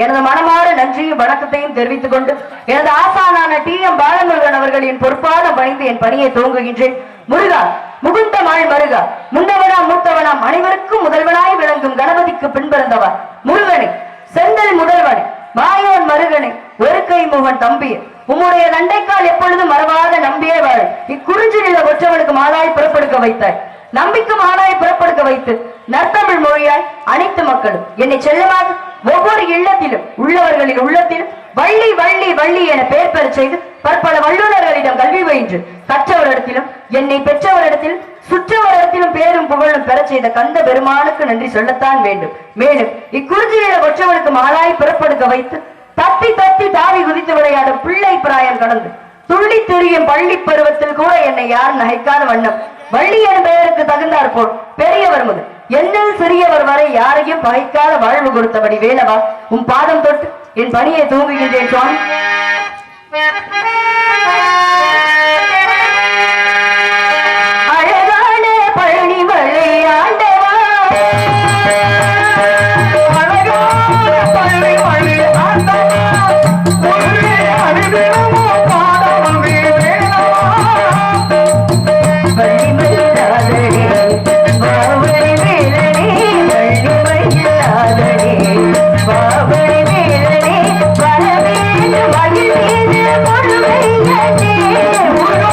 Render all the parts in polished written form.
எனது மனமாற நன்றியும் வணக்கத்தையும் தெரிவித்துக் கொண்டு எனது ஆசானான டி.எம். பாலமுருகன் அவர்களின் பொறுப்பாக பணிந்து என் பணியை துவங்குகின்றேன். முருகா, முகுந்தமாள் மருகா, முன்னவனாம் மூத்தவனாம் அனைவருக்கும் முதல்வனாய் விளங்கும் கணபதிக்கு பின்பிறந்தவா முருகனை, செந்தல் முதல்வனை, மாயோன் மருகனை, ஒரு கை முகன் தம்பியே, உம்முடைய நண்டைக்கால் எப்பொழுதும் மறவாத நம்பியே வாழ். இக்குறிஞ்சி நில ஒற்றவனுக்கு மாலாய் புறப்படுக்க வைத்தாய். நம்பிக்கை மாலாய் புறப்படுக்க வைத்து நற்தமிழ் மொழியாய் அனைத்து மக்களும் என்னை செல்லமாக ஒவ்வொரு இல்லத்திலும் உள்ளவர்களின் உள்ளத்திலும் வள்ளி வள்ளி வள்ளி என பெயர் பெற செய்து பற்பல வல்லுநர்களிடம் கல்வி பயின்று கற்றவரிடத்திலும் என்னை பெற்றவரிடத்திலும் சுற்றவரிடத்திலும் பேரும் புகழும் பெற செய்த கந்த பெருமானுக்கு நன்றி சொல்லத்தான் வேண்டும். மேலும் இக்குறிஞ்சி நில ஒற்றவனுக்கு மாலாய் புறப்படுக்க வைத்து தத்தி தத்தி தாவி குதித்து விளையாடும் பிள்ளை பிராயம் கடந்து துள்ளி திரியும் பள்ளி பருவத்தில் கூட என்னை யார் நகைக்காத வண்ணம் வள்ளி என் பெயருக்கு தகுந்தார் போல் பெரியவர் முதல் என்னில் சிறியவர் வரை யாரையும் பகைக்காத வாழ்வு கொடுத்தபடி வேலவா, உன் பாதம் தொட்டு என் பணியை தூங்குகின்றேன் சுவாமி. அழகான பழனி மலை ஆண்டவா, அழகான பழனி மலை ஆண்டவா, முருகா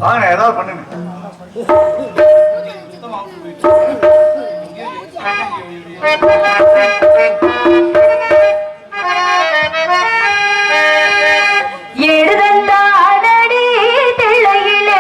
வாங்க ஏதாவது பண்ணுங்க. எடுதந்தானடி திளையிலே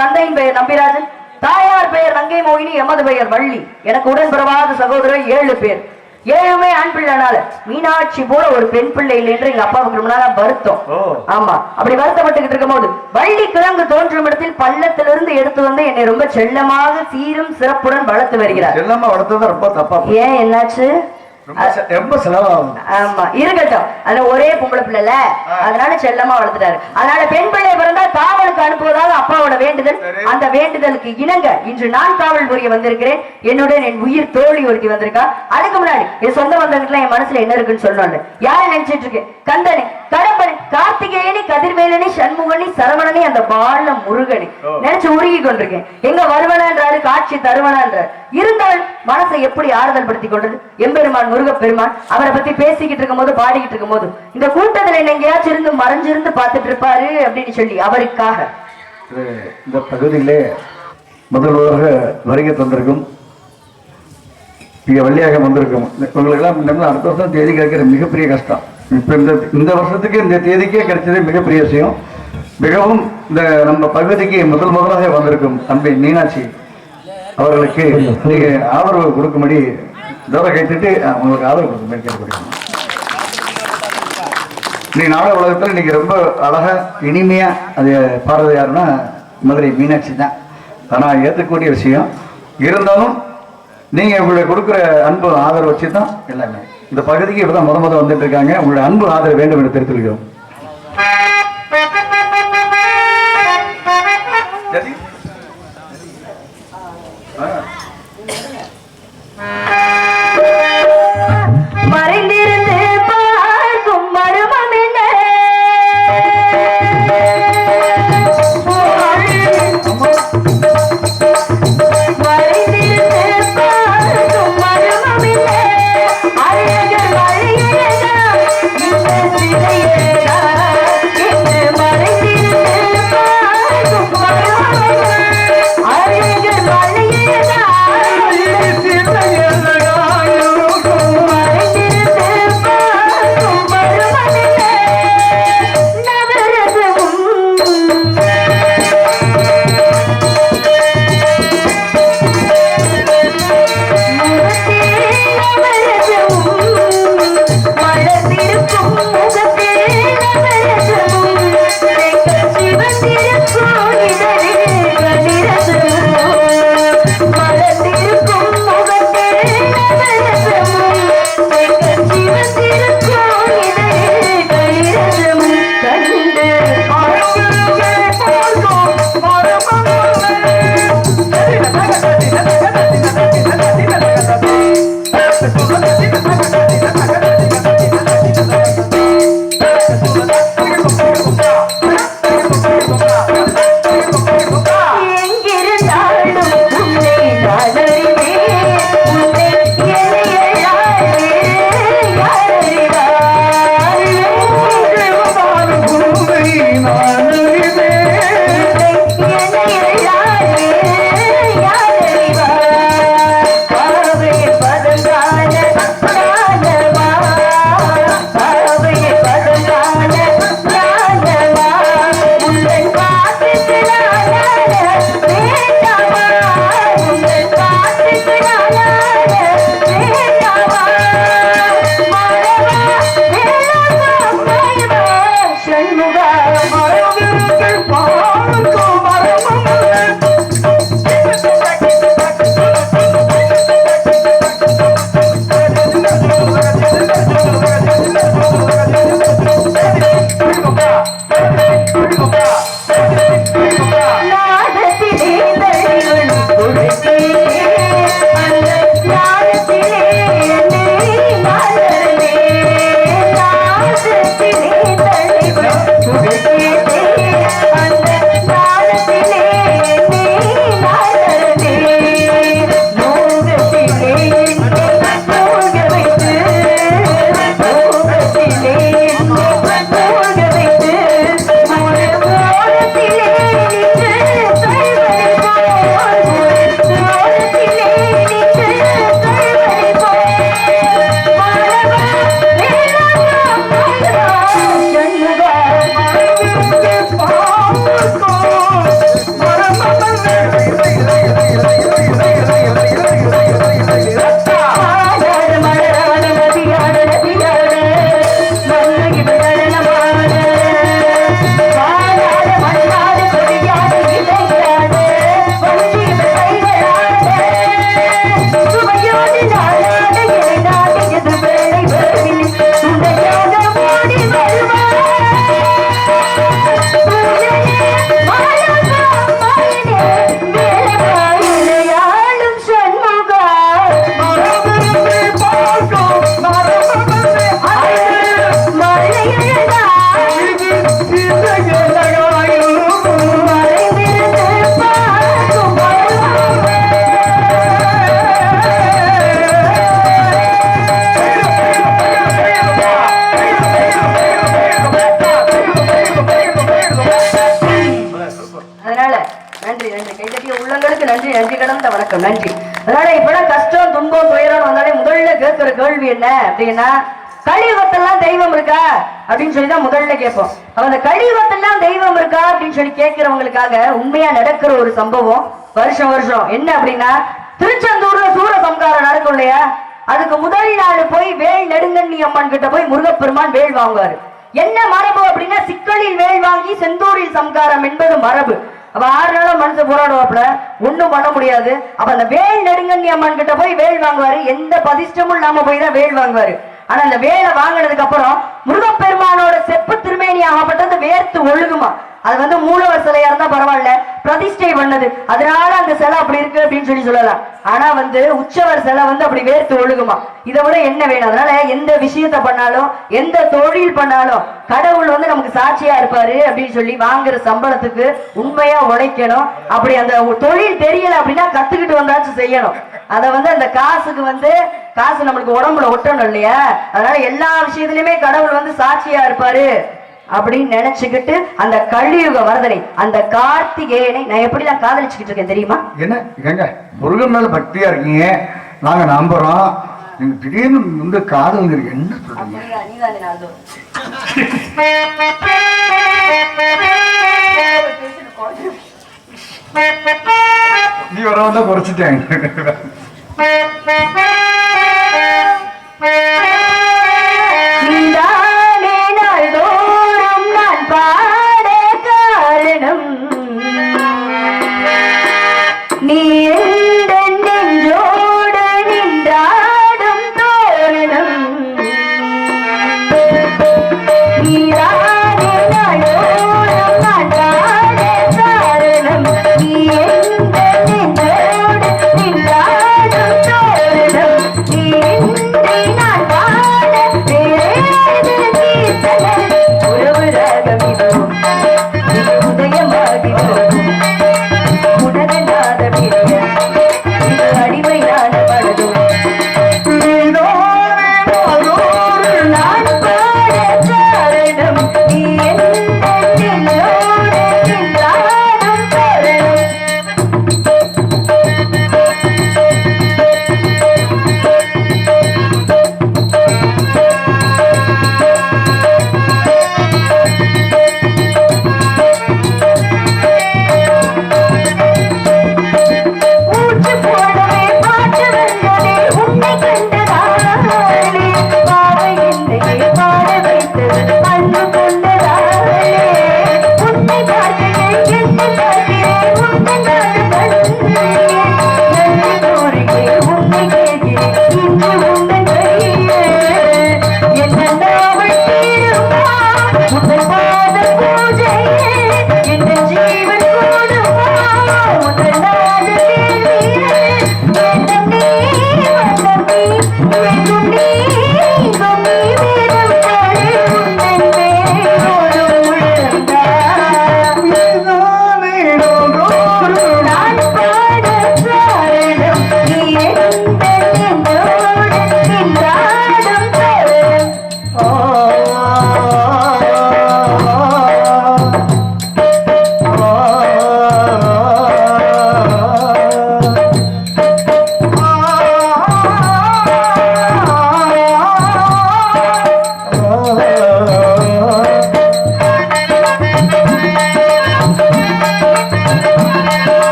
தந்தையின் பெயர் நம்பிராஜன், தாயார் பெயர் நங்கை மோகினி, எமது பெயர் வள்ளி. எனக்கு உடன்பிறவாத சகோதரர் 7 பேர். 7மே ஆண் பிள்ளைனால மீனாட்சி போல ஒரு பெண் பிள்ளை இல்லை என்று எங்க அப்பாவுக்கு ரொம்ப நாளா வருத்தம். ஆமா, அப்படி வருத்தப்பட்டுக்கிட்டு இருக்கும் போது வள்ளி கிழங்கு தோன்றும் இடத்தில் பள்ளத்திலிருந்து எடுத்து வந்து என்னை ரொம்ப செல்லமாக சீரும் சிறப்புடன் வளர்த்து வருகிறார். செல்லமா வளர்த்தது ரொம்ப தப்பா. ஏன், என்னாச்சு? ரொம்ப செலவாகும். ஆமா, இருக்கட்டும். அதுல ஒரே பொம்பளை பிள்ளைல, அதனால செல்லமா வளர்த்துட்டாரு. அதனால பெண் பிள்ளை பிறந்தா காவலுக்கு அனுப்புவதாக அப்பாவோட வேண்டுதல். அந்த வேண்டுதலுக்கு இணங்க இன்று நான் காவல் புரிய வந்திருக்கிறேன். என்னுடன் என் உயிர் தோழி ஒருத்தி வந்திருக்கா. அதுக்கு முன்னாடி என் சொந்த வந்தவங்களுக்குலாம் என் மனசுல என்ன இருக்குன்னு சொல்லணும். யாரை நினைச்சிட்டு இருக்கேன்? கந்தனை, கடம்பனை, கார்த்திகேயனி, கதிர்வேலனி, சண்முகனி, சரவணனி, அந்த பால முருகனி நினைச்சு உருகி கொண்டிருக்கேன். எங்க வருவன தருவாரு, காட்சி தருவனான்ற இருந்தால் மனசை எப்படி ஆறுதல் படுத்திக் கொண்டது? எம்பெருமான் முருகப்பெருமான் அவரை பத்தி பேசிக்கிட்டு இருக்கும் போது, பாடிக்கிட்டு இருக்கும் போது, இந்த கூட்டத்துல எங்கேயாச்சும் இருந்து மறைஞ்சிருந்து பார்த்துட்டு இருப்பாரு அப்படின்னு சொல்லி அவருக்காக இந்த பகுதியிலே முதல்வராக வருகை தந்திருக்கும் இங்க வழியாக வந்திருக்கும் உங்களுக்கு அடுத்த வருஷம் தேதி கிடைக்கிற மிகப்பெரிய கஷ்டம். இப்ப இந்த வருஷத்துக்கு இந்த தேதிக்கே கிடைச்சது மிகப்பெரிய விஷயம். மிகவும் இந்த நம்ம பகுதிக்கு முதலாக வந்திருக்கும் தம்பி மீனாட்சி அவர்களுக்கு நீங்க ஆதரவு கொடுக்கும்படி தவிர கைத்துட்டு உங்களுக்கு ஆதரவு கொடுக்கும்படி கேட்கப்படுகிறோம். நீ நாடக உலகத்தில் இன்னைக்கு ரொம்ப அழகா இனிமையா அது பாடுறது யாருன்னா மதுரை மீனாட்சி தான். ஆனா ஏற்றுக்கூடிய விஷயம் இருந்தாலும் நீங்க உங்களுடைய கொடுக்குற அன்பு ஆதரவு வச்சு தான் எல்லாமே இந்த பகுதிக்கு இப்பதான் முத வந்துட்டு இருக்காங்க. உங்களுடைய அன்பு ஆதரவு வேண்டும் என்று தெரிவித்துக்கிறோம். மறைந்திருந்து பார்க்கும் மர்மம் என்ன? மறைந்திருந்து பார்க்கும் மர்மம் என்ன? அழகர் மழையழகா இந்த சிலையழகா நன்றி, நன்றி கடந்த வணக்கம், நன்றி. அதனால இப்பெல்லாம் கஷ்டம் துன்பம் துயரம் வந்தாலே முதல்ல கேட்கிற கேள்வி என்ன அப்படின்னா, கலியுகத்தெல்லாம் தெய்வம் இருக்கா அப்படின்னு சொல்லிதான் முதல்ல கேட்போம். அந்த கலியுகத்தெல்லாம் தெய்வம் இருக்கா அப்படின்னு சொல்லி கேட்கிறவங்களுக்காக உண்மையா நடக்கிற ஒரு சம்பவம் வருஷம் வருஷம் என்ன அப்படின்னா, திருச்செந்தூர்ல சூர சம்காரம் நடக்கும் இல்லையா, அதுக்கு முதல் நாள் போய் வேல் நெடுங்கண்ணி அம்மன் கிட்ட போய் முருகப்பெருமான் வேல் வாங்குவாரு. என்ன மரபு அப்படின்னா, சிக்கலில் வேல் வாங்கி செந்தூரில் சம்காரம் என்பது மரபு. அப்ப 6 நாளும் மனுஷன் போராடுவாப்புல, ஒண்ணும் பண்ண முடியாது. அப்ப அந்த வேல் நெடுங்கண்ணி அம்மன் கிட்ட போய் வேல் வாங்குவாரு. எந்த பதிஷ்டமும் இல்லாம போய் தான் வேல் வாங்குவாரு. ஆனா அந்த வேலை வாங்கினதுக்கு அப்புறம் முருகப்பெருமானோட செப்பு திருமேனி ஆகப்பட்டது வேர்த்து ஒழுகுமா. அது மூலவர் சிலையா இருந்தா பரவாயில்ல, பிரதிஷ்டை பண்ணது, அதனால அந்த சிலை அப்படி இருக்கு அப்படின்னு சொல்லலாம். ஆனா உற்சவர் சிலை அப்படி வேர்த்து ஒழுகுமா. இதை விட என்ன வேணும்? அதனால எந்த விஷயத்த பண்ணாலும் எந்த தொழில் பண்ணாலும் கடவுள் நமக்கு சாட்சியா இருப்பாரு அப்படின்னு சொல்லி வாங்குற சம்பளத்துக்கு உண்மையா உழைக்கணும். அப்படி அந்த தொழில் தெரியல அப்படின்னா கத்துக்கிட்டு வந்தாச்சும் செய்யணும். அதை அந்த காசுக்கு காசு நம்மளுக்கு உடம்புல ஒட்டணும் இல்லையா. அதனால எல்லா விஷயத்திலுமே கடவுள் சாட்சியா இருப்பாரு அப்படின்னு நினைச்சுக்கிட்டு அந்த கலியுக வரதனை அந்த கார்த்திகேயனை நான் எப்படிலாம் காதலிச்சுக்கிட்டு இருக்கேன் தெரியுமா? என்ன எங்க முருகன் மேல பக்தியா இருக்கீங்க, நாங்க நம்புறோம். நீங்க திடீர்னு காதல் இருக்கு, என்ன சொல்றீங்க? நீ வரவந்தா குறைச்சிட்டேன். நீ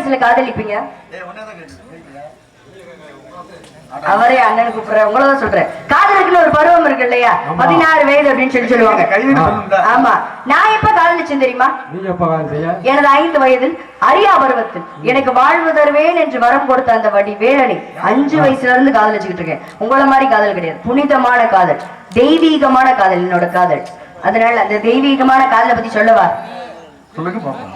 வயசுல காதலிப்பீங்க? அவரே அண்ணன் கூப்பிடுற உங்களதான் சொல்றேன். காதலுக்குன்னு ஒரு பருவம் இருக்கு இல்லையா? 16 வயது அப்படின்னு சொல்லுவாங்க. ஆமா, நான் எப்ப காதலிச்சேன் தெரியுமா? எனது 5 வயதில் அரியா பருவத்தில் எனக்கு வாழ்வு தருவேன் என்று வரம் கொடுத்த அந்த வடி வேலனை 5 வயசுல இருந்து காதலிச்சுக்கிட்டு இருக்கேன். உங்களை மாதிரி காதல் கிடையாது, புனிதமான காதல், தெய்வீகமான காதல் என்னோட காதல். அதனால அந்த தெய்வீகமான காதலை பத்தி சொல்லவா? சொல்லுங்க பாப்போம்.